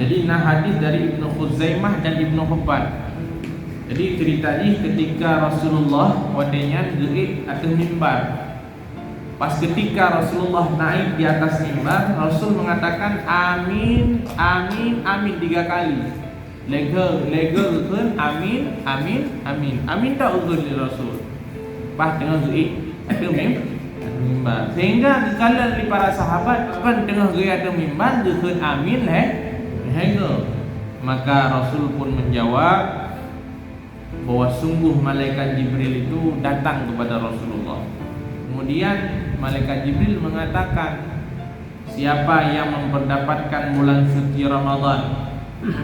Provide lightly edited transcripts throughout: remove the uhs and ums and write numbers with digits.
Jadi nah hadis dari Ibnu Khuzaimah dan Ibnu Hibban. Jadi cerita ni ketika Rasulullah wadenya gerik atas mimbar. Pas ketika Rasulullah naik di atas mimbar, Rasul mengatakan amin, amin, amin 3 kali. Lega kan amin, amin, amin. Amin tak uzur di Rasul. Pas tengah gerik atas mimbar. Sehingga kala dari para sahabat kan tengah gerik atas mimbar geun amin hega. Maka Rasul pun menjawab bahwa sungguh malaikat Jibril itu datang kepada Rasulullah. Kemudian malaikat Jibril mengatakan, siapa yang memperdapatkan bulan suci Ramadan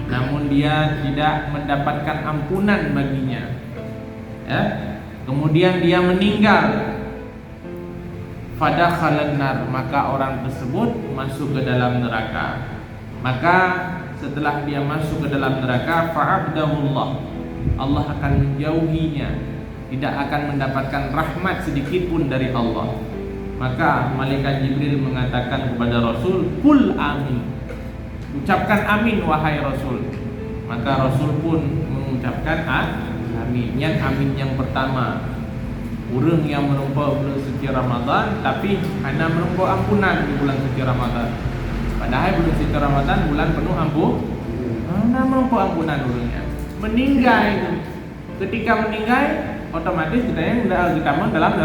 namun dia tidak mendapatkan ampunan baginya, ya, kemudian dia meninggal, fadakhalan nar, maka orang tersebut masuk ke dalam neraka. Maka setelah dia masuk ke dalam neraka, fa'abdahullah, Allah akan menjauhinya, tidak akan mendapatkan rahmat sedikit pun dari Allah. Maka malaikat Jibril mengatakan kepada Rasul, "Qul amin." Ucapkan amin wahai Rasul. Maka Rasul pun mengucapkan amin. Yang amin yang pertama, orang yang menumpah bulan suci Ramadan tapi hanya menumpah ampunan di bulan suci Ramadan. Padahal bulan suci Ramadan bulan penuh hanya menumpah ampunan orangnya. Meninggal itu. Ketika meninggal, otomatis kita dalam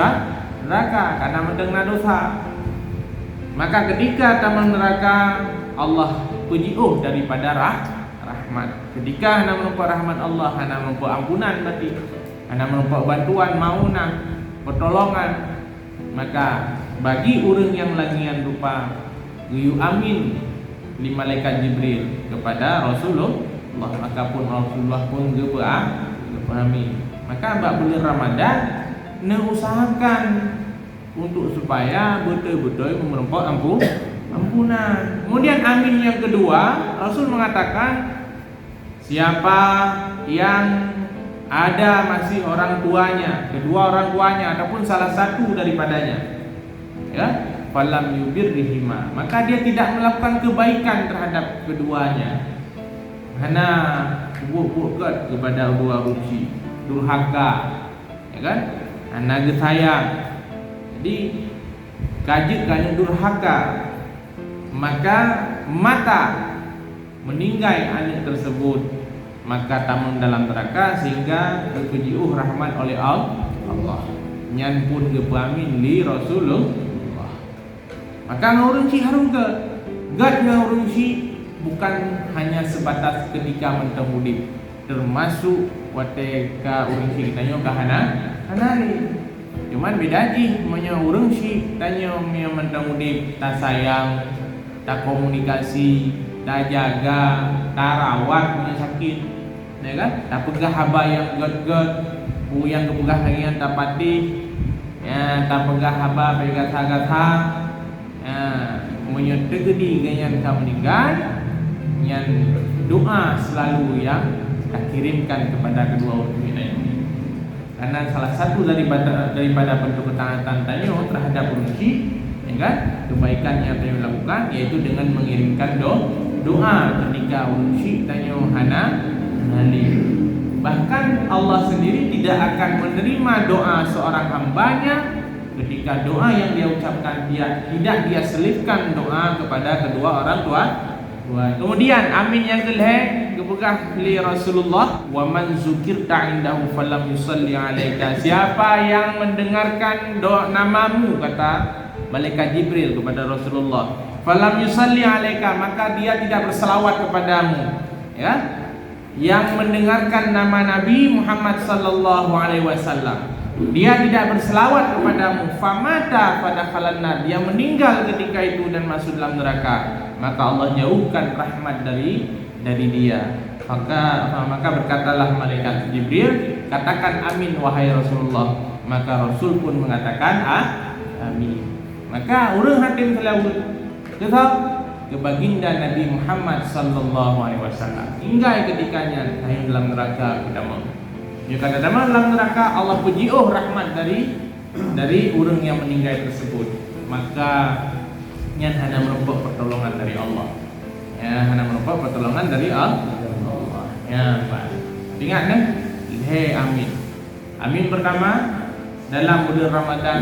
neraka karena mendengar dosa. Maka ketika taman neraka, Allah puji daripada rahmat. Ketika hana menumpah rahmat Allah, hana menumpah ampunan berarti hana menumpah bantuan, maunah, pertolongan, maka bagi orang yang lagian rupa guyu amin li malaikat Jibril kepada Rasulullah, maka pun Rasulullah pun amin. Maka bab bulan Ramadan usahakan untuk supaya betul-betul menumpah ampunan. Kemudian amin yang kedua, Rasul mengatakan, siapa yang ada masih orang tuanya, kedua orang tuanya ataupun salah satu daripadanya, ya, falam yubirrihima, maka dia tidak melakukan kebaikan terhadap keduanya, hanya buat kepada dua ruci, durhaka, ya kan, hanya gesayang. Jadi kajikannya durhaka, maka mata meninggal anak tersebut, maka tamun dalam neraka sehingga berkejiuh rahmat oleh Allah. Nyan pun gepamin li Rasulullah. Maka ngurung si harum ke gad ngurung si bukan hanya sebatas ketika mentemudip, termasuk wateka urung si kita nyo kahana hanani. Cuman beda ji monya urung si tanya yang mentemudip tak sayang, tak komunikasi, tak jaga, tak rawat punya sakit, ya kan? Tak pegah haba yang god-god, yang kepegah lagi yang tak patih, ya, tak pegah haba pegat-gatha, ya, punya tegedi ganyan kau meninggal, yang doa selalu yang tak kirimkan kepada kedua orang kita ini. Karena salah satu daripada bentuk ketaatan tanyo terhadap urunsi, ya kan, kebaikan yang kita lakukan yaitu dengan mengirimkan doa ketika urunsi tanyo hana halim. Bahkan Allah sendiri tidak akan menerima doa seorang hambanya ketika doa yang dia ucapkan tidak dia selipkan doa kepada kedua orang tua. Kemudian amin yang kelih kepegah li Rasulullah, wa man zukirta indahu falam yusalli alaika, siapa yang mendengarkan doa namamu, kata malaikat Jibril kepada Rasulullah, falam yusalli alaika, maka dia tidak berselawat kepadamu, ya, yang mendengarkan nama Nabi Muhammad sallallahu alaihi wasallam, dia tidak berselawat kepadamu, famata pada khalannar, dia meninggal ketika itu dan masuk dalam neraka, maka Allah jauhkan rahmat dari dia. Maka berkatalah malaikat Jibril, katakan amin wahai Rasulullah. Maka Rasul pun mengatakan amin. Maka urang hatim selawat ke baginda Nabi Muhammad sallallahu alaihi wasallam hingga ketikanya hayang dalam neraka kedama. Jika dalam neraka Allah puji rahmat dari orang yang meninggal tersebut, maka nyan hanya merupakan pertolongan dari Allah. Ya, hana merupakan pertolongan dari Allah. Ya, Pak. Ingat kan? Hei amin. Amin pertama dalam bulan Ramadan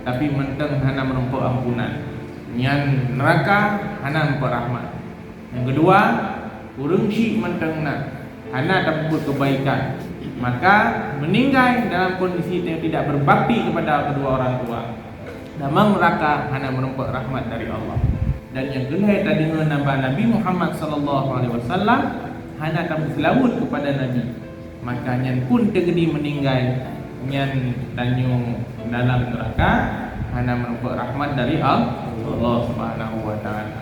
tapi menteng hana menumpuk ampunan. Yang neraka hana menumpuk rahmat. Yang kedua, urang syik menteng nak hana dapat kebaikan. Maka meninggal dalam kondisi yang tidak berbakti kepada kedua orang tua. Dalam neraka hana menumpuk rahmat dari Allah. Dan yang kedua tadi Nabi Muhammad sallallahu alaihi wasallam hana akan berselawat kepada Nabi. Maka nyan pun tegedi meninggal nyan tanyung dalam neraka hana menumpuk rahmat dari Allah Subhanahu wa taala.